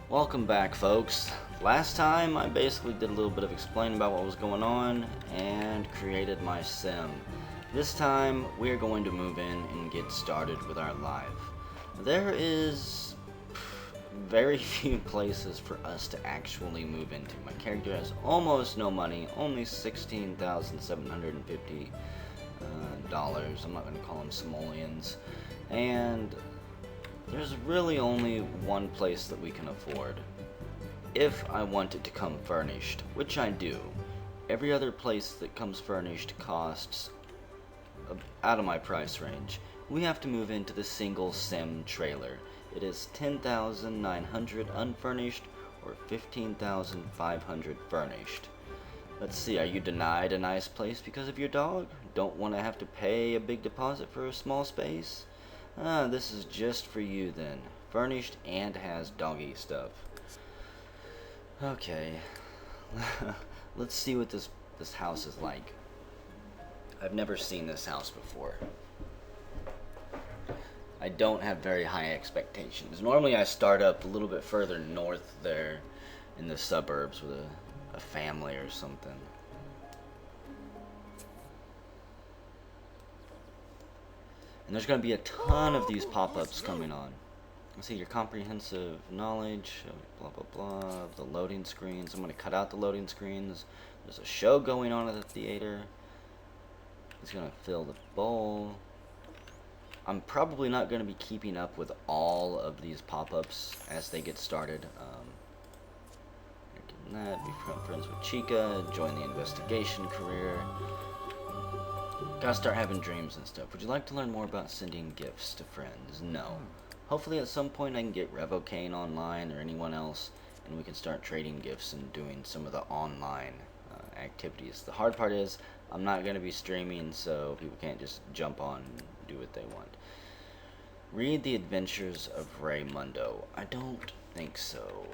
Welcome back, folks. Last time I basically did a little bit of explaining about what was going on and created my sim. This time we're going to move in and get started with our life. There is very few places for us to actually move into. My character has almost no money, only $16,750 dollars. I'm not going to call them simoleons. And there's really only one place that we can afford. If I want it to come furnished, which I do. Every other place that comes furnished costs out of my price range. We have to move into the single sim trailer. It is 10,900 unfurnished or 15,500 furnished. Let's see, are you denied a nice place because of your dog? Don't want to have to pay a big deposit for a small space? This is just for you then. Furnished and has doggy stuff. Okay. Let's see what this house is like. I've never seen this house before. I don't have very high expectations. Normally I start up a little bit further north there in the suburbs with a family or something. And there's going to be a ton of these pop-ups coming on. Let's see, your comprehensive knowledge, blah blah blah, the loading screens. I'm going to cut out the loading screens. There's a show going on at the theater. It's going to fill the bowl. I'm probably not going to be keeping up with all of these pop-ups as they get started. That, become friends with Chica, join the investigation career. Gotta start having dreams and stuff. Would you like to learn more about sending gifts to friends? No. Hopefully at some point I can get Revocane online or anyone else, and we can start trading gifts and doing some of the online activities. The hard part is I'm not going to be streaming, so people can't just jump on and do what they want. Read the Adventures of Raymundo. I don't think so.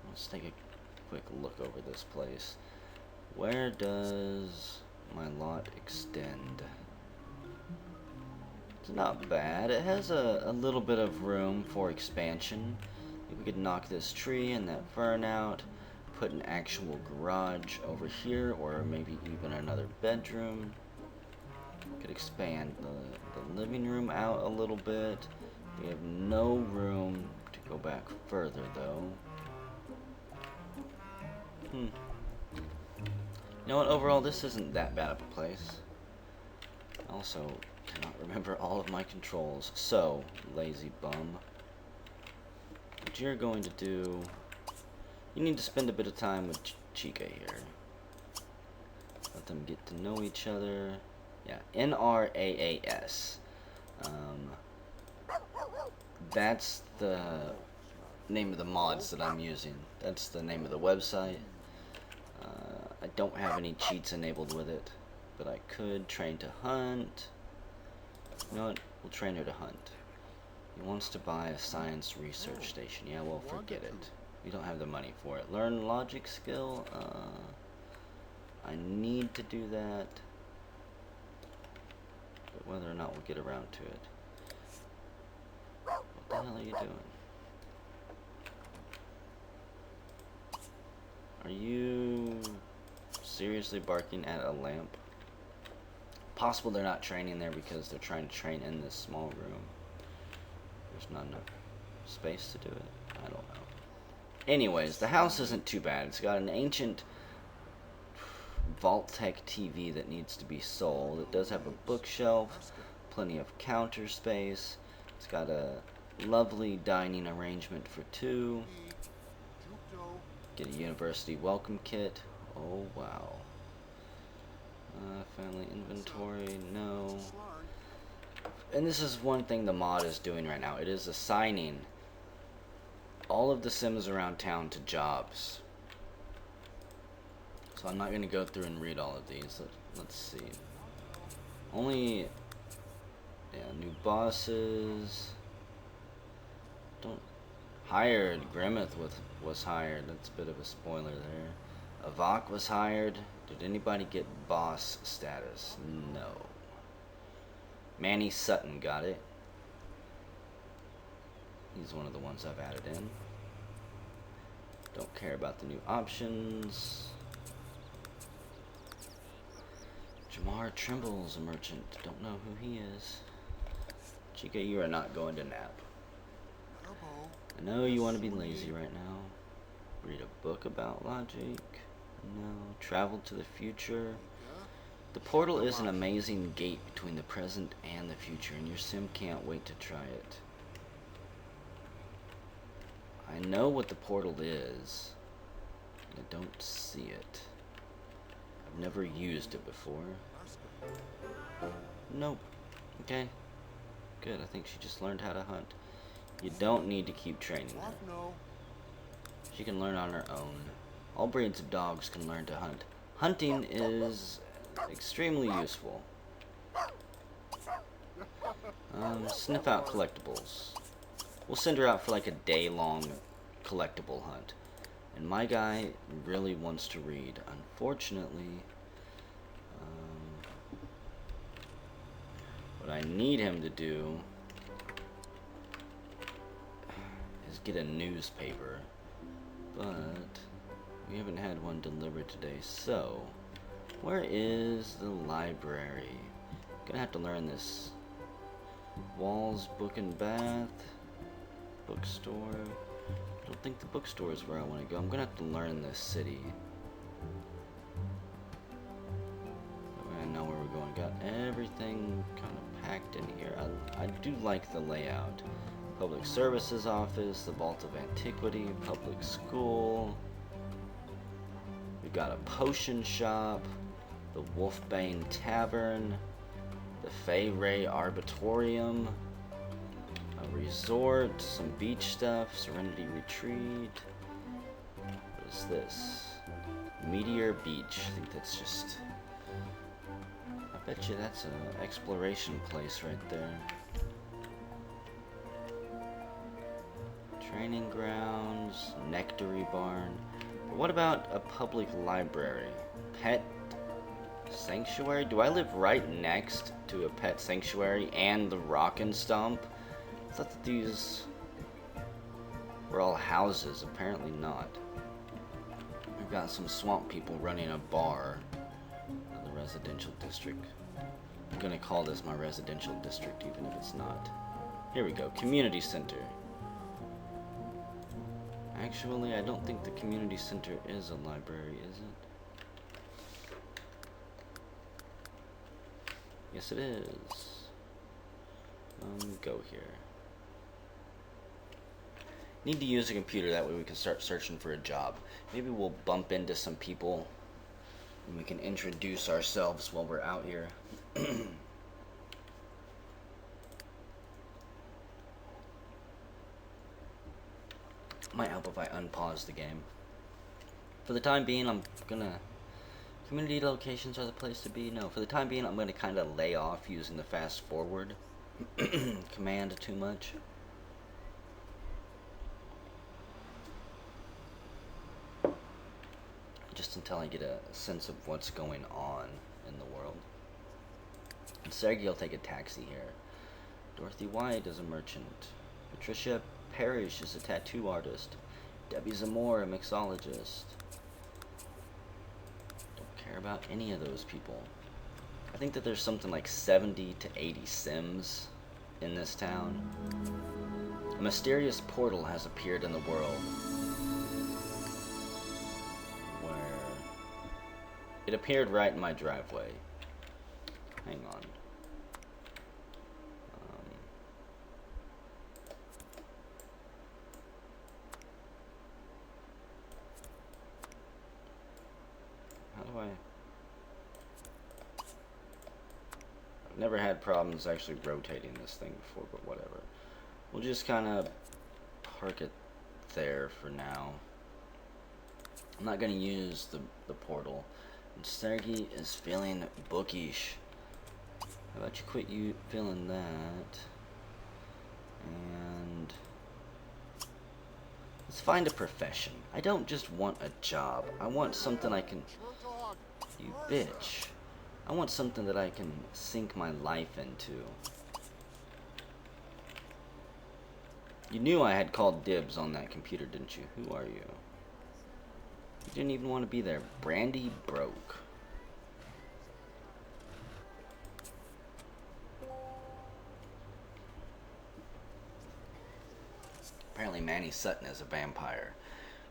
Let's take a quick look over this place. Where does my lot extend? It's not bad. It has a little bit of room for expansion. Maybe we could knock this tree and that fern out, put an actual garage over here, or maybe even another bedroom. Could expand the living room out a little bit. We have no room to go back further though. You know what, overall this isn't that bad of a place. I also cannot remember all of my controls, so, lazy bum. What you're going to do, you need to spend a bit of time with Chica here. Let them get to know each other. Yeah, NRAAS. That's the name of the mods that I'm using. That's the name of the website. I don't have any cheats enabled with it, but I could train to hunt. You know what? We'll train her to hunt. He wants to buy a science research station. Yeah, well, forget it. We don't have the money for it. Learn logic skill. I need to do that, but whether or not we'll get around to it. What the hell are you doing? Are you seriously barking at a lamp? Possible they're not training there because they're trying to train in this small room. There's not enough space to do it. I don't know. Anyways, the house isn't too bad. It's got an ancient Vault-Tec TV that needs to be sold. It does have a bookshelf, plenty of counter space. It's got a lovely dining arrangement for two. Get a university welcome kit. Oh wow. Family inventory, no. And this is one thing the mod is doing right now. It is assigning all of the Sims around town to jobs. So I'm not going to go through and read all of these. Let's see. Only, yeah, new bosses. Hired. Grimmeth was hired. That's a bit of a spoiler there. Avok was hired. Did anybody get boss status? No. Manny Sutton got it. He's one of the ones I've added in. Don't care about the new options. Jamar Trimble's a merchant. Don't know who he is. Chica, you are not going to nap. I know you want to be lazy right now. Read a book about logic. No. Travel to the future. The portal is an amazing gate between the present and the future, and your sim can't wait to try it. I know what the portal is. I don't see it. I've never used it before. Nope. Okay. Good. I think she just learned how to hunt. You don't need to keep training her. She can learn on her own. All breeds of dogs can learn to hunt. Hunting is extremely useful. Sniff out collectibles. We'll send her out for like a day-long collectible hunt. And my guy really wants to read. Unfortunately, what I need him to do is get a newspaper. But we haven't had one delivered today, so where is the library? Gonna have to learn this. Walls, book and bath, bookstore. I don't think the bookstore is where I want to go. I'm gonna have to learn this city. That way I know where we're going. Got everything kind of packed in here. I do like the layout. Public Services Office, the Vault of Antiquity, Public School. We've got a potion shop, the Wolfbane Tavern, the Fey Ray Arbitorium, a resort, some beach stuff, Serenity Retreat. What is this? Meteor Beach. I think that's just... I bet you that's an exploration place right there. Training grounds, Nectary Barn. But what about a public library? Pet sanctuary? Do I live right next to a pet sanctuary and the Rock and Stomp? I thought that these were all houses. Apparently not. We've got some swamp people running a bar in the residential district. I'm gonna call this my residential district even if it's not. Here we go. Community center. Actually, I don't think the community center is a library, is it? Yes, it is. Go here. Need to use a computer, that way we can start searching for a job. Maybe we'll bump into some people and we can introduce ourselves while we're out here. Might help if I unpause the game. For the time being, I'm gonna... Community locations are the place to be? No, for the time being, I'm gonna kind of lay off using the fast forward command too much. Just until I get a sense of what's going on in the world. And Sergey will take a taxi here. Dorothy White is a merchant. Patricia Parrish is a tattoo artist. Debbie Zamora, a mixologist. Don't care about any of those people. I think that there's something like 70 to 80 Sims in this town. A mysterious portal has appeared in the world where it appeared right in my driveway. Hang on. I've never had problems actually rotating this thing before, but whatever. We'll just kind of park it there for now. I'm not going to use the portal. And Sergey is feeling bookish. How about you quit you feeling that? And let's find a profession. I don't just want a job. I want something I can... You bitch. I want something that I can sink my life into. You knew I had called dibs on that computer, didn't you? Who are you? didn't even want to be there. Brandy broke. Apparently Manny Sutton is a vampire.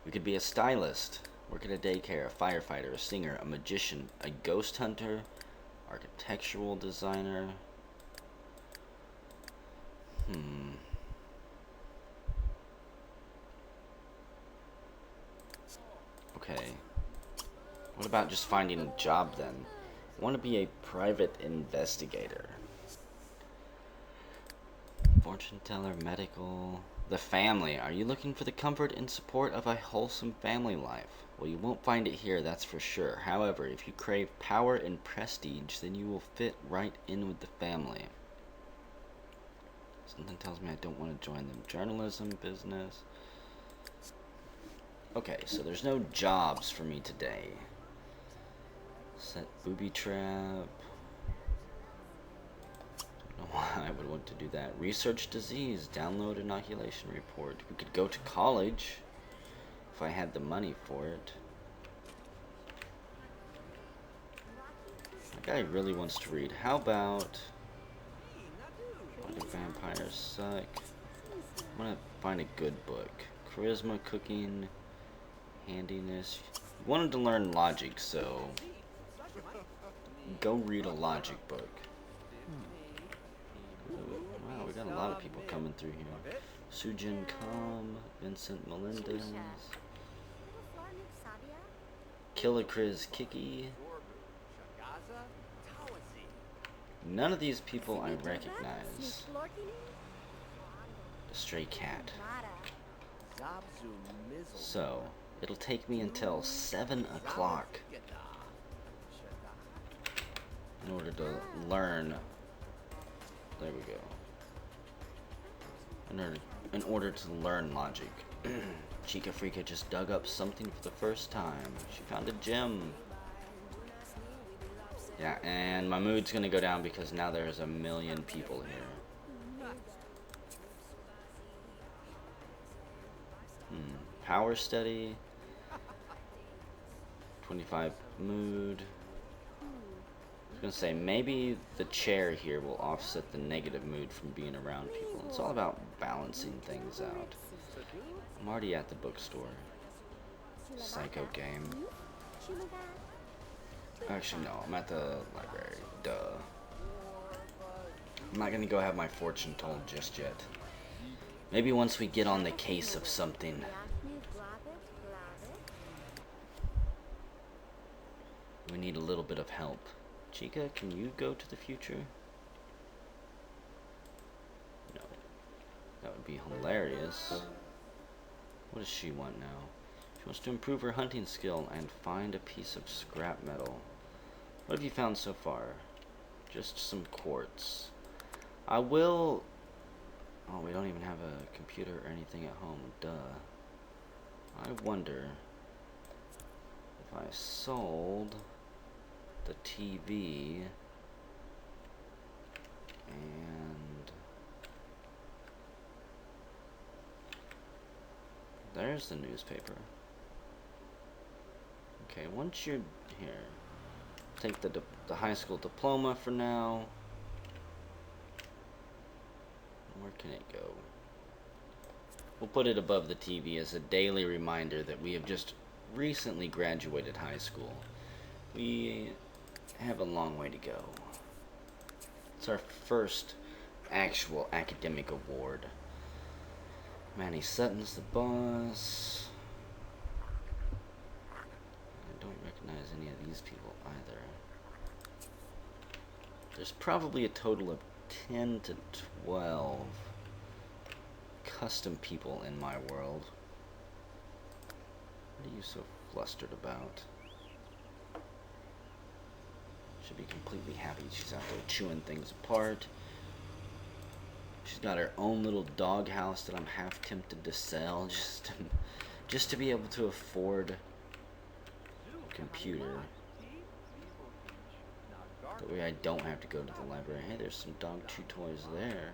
We could be a stylist, work at a daycare, a firefighter, a singer, a magician, a ghost hunter, architectural designer. Okay. What about just finding a job then? I want to be a private investigator. Fortune teller, medical. The family. Are you looking for the comfort and support of a wholesome family life? Well, you won't find it here, that's for sure. However, if you crave power and prestige, then you will fit right in with the family. Something tells me I don't want to join them. Journalism, business. Okay, so there's no jobs for me today. Set booby trap. Don't know why I would want to do that. Research disease. Download inoculation report. We could go to college if I had the money for it. That guy really wants to read. How about... Why do vampires suck? I'm gonna find a good book. Charisma, cooking, handiness. You wanted to learn logic, so go read a logic book. Wow, we got a lot of people coming through here. Sujin Kam, Vincent Melendez, Killer Chris Kiki. None of these people I recognize. A stray cat. So, it'll take me until 7 o'clock in order to learn. There we go. In order to learn logic. Chica Freaka just dug up something for the first time. She found a gem. Yeah, and my mood's gonna go down because now there's a million people here. Power steady. 25 mood. I was gonna say, maybe the chair here will offset the negative mood from being around people. It's all about balancing things out. I'm already at the bookstore. Psycho game. Actually, no, I'm at the library. Duh. I'm not gonna go have my fortune told just yet. Maybe once we get on the case of something. We need a little bit of help. Chica, can you go to the future? No. That would be hilarious. What does she want now? She wants to improve her hunting skill and find a piece of scrap metal. What have you found so far? Just some quartz. I will... Oh, we don't even have a computer or anything at home. Duh. I wonder if I sold the TV and there's the newspaper. Okay, once you're here, take the high school diploma for now. Where can it go? We'll put it above the TV as a daily reminder that we have just recently graduated high school. We have a long way to go. It's our first actual academic award. Manny Sutton's the boss. I don't recognize any of these people either. There's probably a total of 10 to 12 custom people in my world. What are you so flustered about? Should be completely happy she's out there chewing things apart. She's got her own little dog house that I'm half tempted to sell just to be able to afford a computer. That way I don't have to go to the library. Hey, there's some dog chew toys there.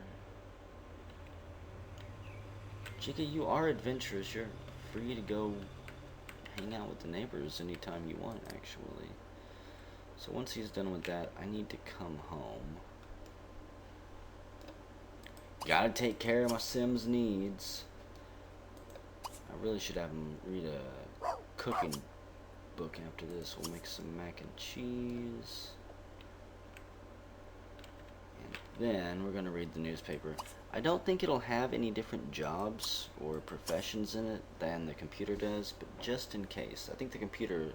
Chica, you are adventurous. You're free to go hang out with the neighbors anytime you want, actually. So once he's done with that, I need to come home. Gotta take care of my Sim's needs. I really should have him read a cooking book after this. We'll make some mac and cheese. And then we're gonna read the newspaper. I don't think it'll have any different jobs or professions in it than the computer does, but just in case. I think the computer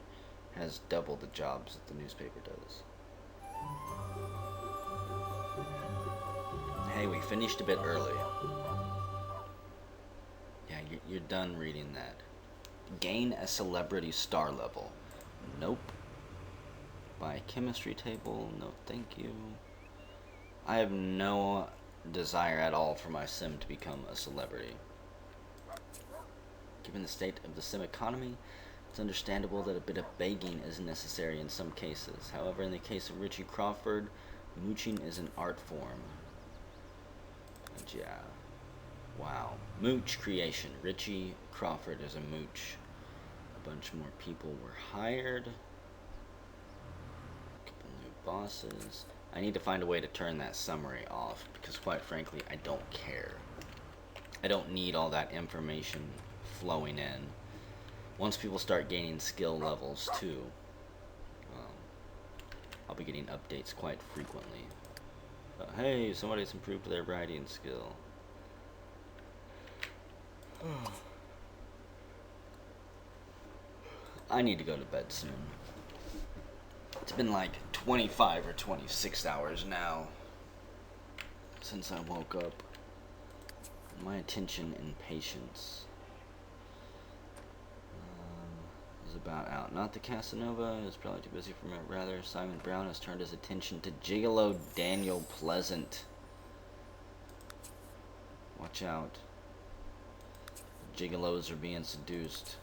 has double the jobs that the newspaper does. Hey, we finished a bit early. Yeah, you're done reading that. Gain a celebrity star level. Nope. Buy a chemistry table. No, thank you. I have no desire at all for my Sim to become a celebrity. Given the state of the Sim economy, it's understandable that a bit of begging is necessary in some cases. However, in the case of Richie Crawford, mooching is an art form. And yeah. Wow. Mooch creation. Richie Crawford is a mooch. A bunch more people were hired. A couple new bosses. I need to find a way to turn that summary off because, quite frankly, I don't care. I don't need all that information flowing in. Once people start gaining skill levels, too, I'll be getting updates quite frequently. Hey, somebody's improved their writing skill. I need to go to bed soon. It's been like 25 or 26 hours now since I woke up. My attention and patience is about out. Not the Casanova is probably too busy for me. Rather, Simon Brown has turned his attention to Gigolo Daniel Pleasant. Watch out. Gigolos are being seduced.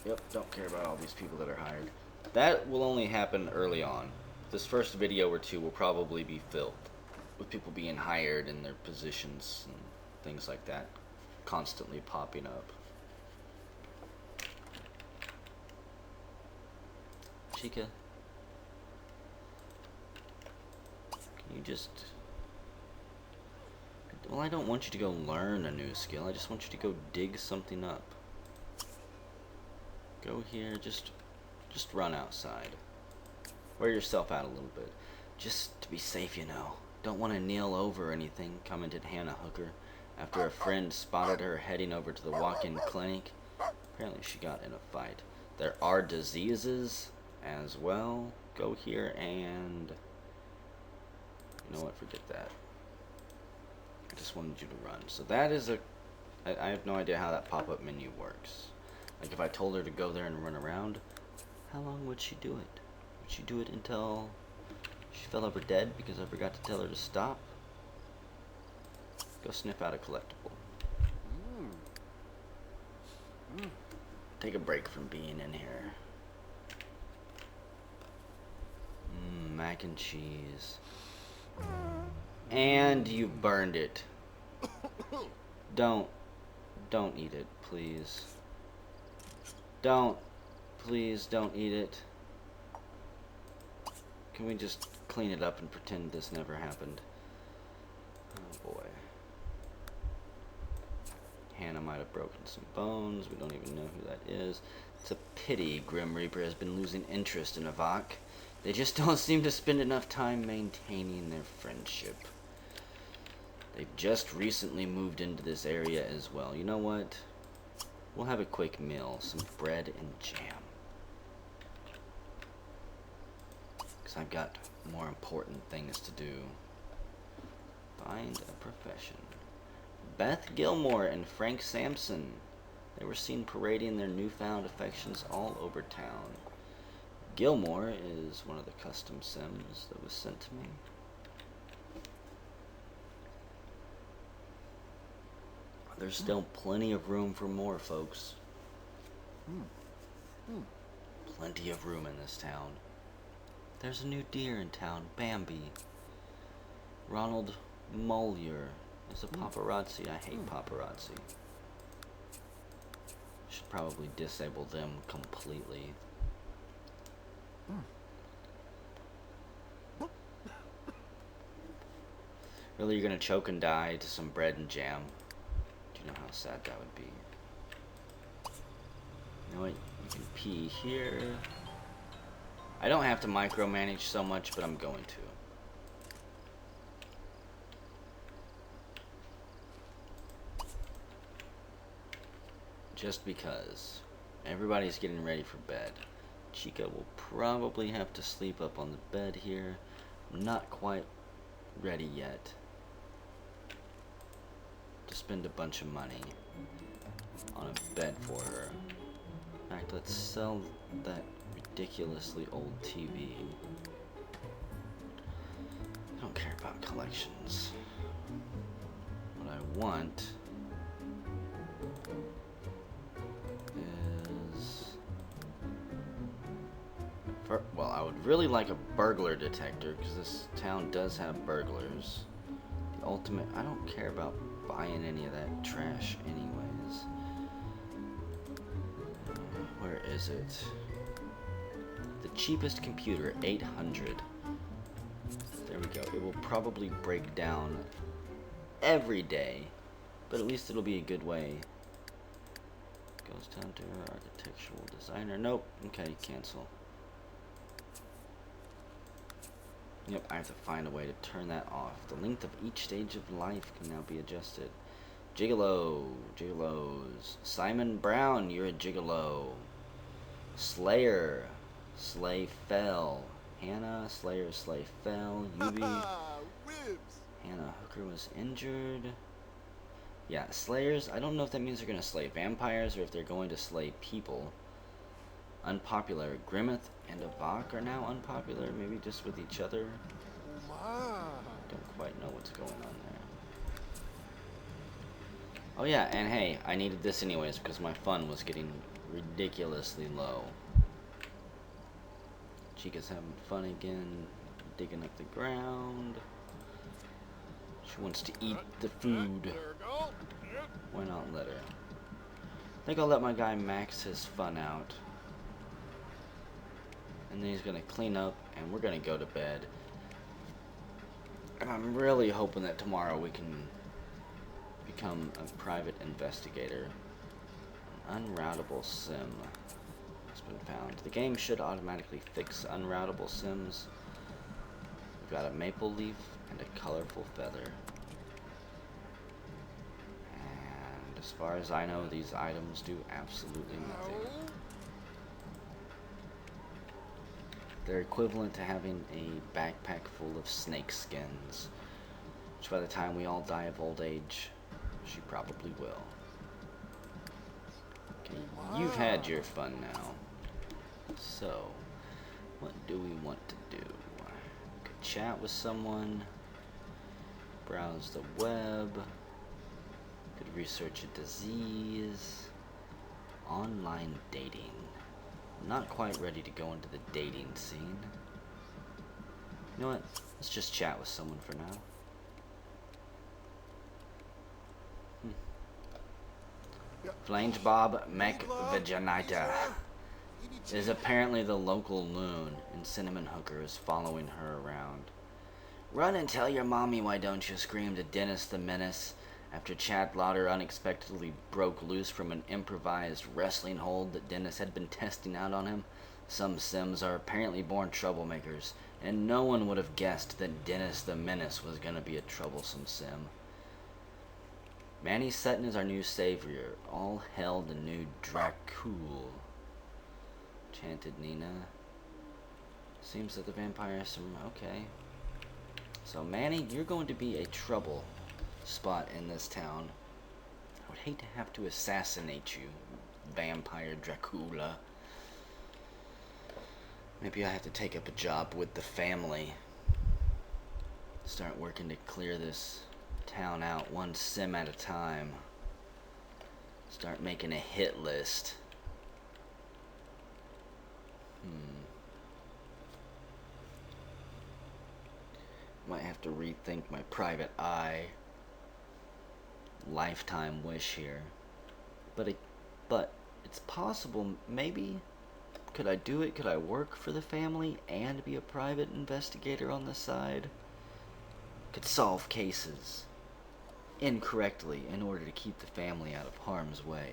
Yep, don't care about all these people that are hired. That will only happen early on. This first video or two will probably be filled with people being hired in their positions and things like that constantly popping up. Chica, can you just... Well, I don't want you to go learn a new skill. I just want you to go dig something up. Go here, just run outside. Wear yourself out a little bit. Just to be safe, you know. Don't want to kneel over or anything, commented Hannah Hooker after a friend spotted her heading over to the walk-in clinic. Apparently she got in a fight. There are diseases as well. Go here and... You know what, forget that. I just wanted you to run. So that is a... I have no idea how that pop-up menu works. Like if I told her to go there and run around, how long would she do it? Would she do it until she fell over dead because I forgot to tell her to stop? Go sniff out a collectible. Take a break from being in here. Mac and cheese. And you burned it. Don't eat it, please. Please don't eat it. Can we just clean it up and pretend this never happened? Oh boy. Hannah might have broken some bones. We don't even know who that is. It's a pity Grim Reaper has been losing interest in Avok. They just don't seem to spend enough time maintaining their friendship. They've just recently moved into this area as well. You know what? We'll have a quick meal, some bread and jam. Because I've got more important things to do. Find a profession. Beth Gilmore and Frank Sampson. They were seen parading their newfound affections all over town. Gilmore is one of the custom Sims that was sent to me. There's still plenty of room for more, folks. Plenty of room in this town. There's a new deer in town, Bambi. Ronald Mullier is a paparazzi. I hate paparazzi. Should probably disable them completely. Really, you're gonna choke and die to some bread and jam? Do you know how sad that would be? You know what? You can pee here. I don't have to micromanage so much, but I'm going to. Just because everybody's getting ready for bed. Chica will probably have to sleep up on the bed here. I'm not quite ready yet to spend a bunch of money on a bed for her. In fact, let's sell that ridiculously old TV. I don't care about collections. What I want is... well, I would really like a burglar detector, because this town does have burglars. The ultimate... I don't care about buying any of that trash anyways. Where is it? The cheapest computer, 800. There we go. It will probably break down every day, but at least it'll be a good way. Goes down to architectural designer. Nope. Okay, cancel. Yep, I have to find a way to turn that off. The length of each stage of life can now be adjusted. Gigolo. Gigolos. Simon Brown, you're a gigolo. Slayer. Slay fell. Hannah. Slayer. Slay fell. Yubi. Hannah Hooker was injured. Yeah, slayers. I don't know if that means they're going to slay vampires or if they're going to slay people. Unpopular. Grimmeth and Avok are now unpopular. Maybe just with each other. Don't quite know what's going on there. Oh yeah, and hey, I needed this anyways because my fun was getting ridiculously low. Chica's having fun again, digging up the ground. She wants to eat the food. Why not let her? I think I'll let my guy max his fun out. And then he's gonna clean up and we're gonna go to bed. And I'm really hoping that tomorrow we can become a private investigator. An unroutable sim has been found. The game should automatically fix unroutable sims. We've got a maple leaf and a colorful feather. And as far as I know, these items do absolutely nothing. They're equivalent to having a backpack full of snake skins, which by the time we all die of old age, she probably will. Okay, you've had your fun now. So, what do we want to do? Could chat with someone, browse the web, could research a disease, online dating. I'm not quite ready to go into the dating scene. You know what? Let's just chat with someone for now. Flange Bob McVaginita is apparently the local loon, and Cinnamon Hooker is following her around. Run and tell your mommy why don't you scream to Dennis the Menace after Chad Lauder unexpectedly broke loose from an improvised wrestling hold that Dennis had been testing out on him. Some Sims are apparently born troublemakers, and no one would have guessed that Dennis the Menace was gonna be a troublesome Sim. Manny Sutton is our new savior. All hail the new Dracul, chanted Nina. Seems that the vampires some okay. So Manny, you're going to be a trouble spot in this town. I would hate to have to assassinate you, vampire Dracula. Maybe I have to take up a job with the family. Start working to clear this town out one sim at a time. Start making a hit list. Might have to rethink my private eye lifetime wish here. But It's possible, maybe. Could I do it? Could I work for the family and be a private investigator on the side? Could solve cases incorrectly in order to keep the family out of harm's way.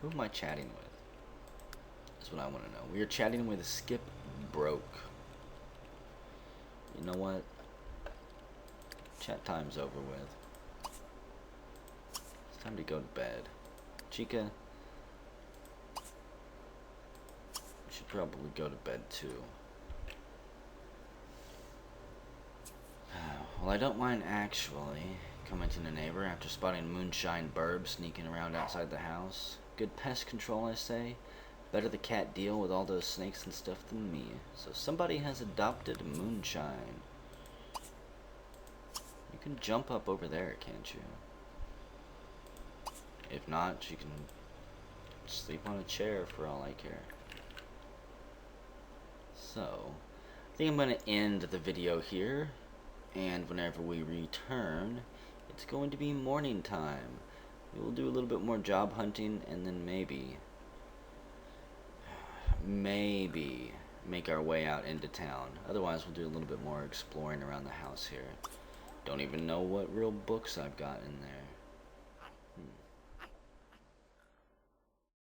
Who am I chatting with? That's what I want to know. We are chatting with Skip Broke. You know what? Chat time's over with. It's time to go to bed. Chica, you should probably go to bed too. Well, I don't mind actually, commenting a neighbor after spotting Moonshine Burb sneaking around outside the house. Good pest control, I say. Better the cat deal with all those snakes and stuff than me. So somebody has adopted Moonshine. You can jump up over there, can't you? If not, you can sleep on a chair for all I care. So, I think I'm going to end the video here. And whenever we return, it's going to be morning time. We will do a little bit more job hunting, and then maybe make our way out into town. Otherwise, we'll do a little bit more exploring around the house here. Don't even know what real books I've got in there.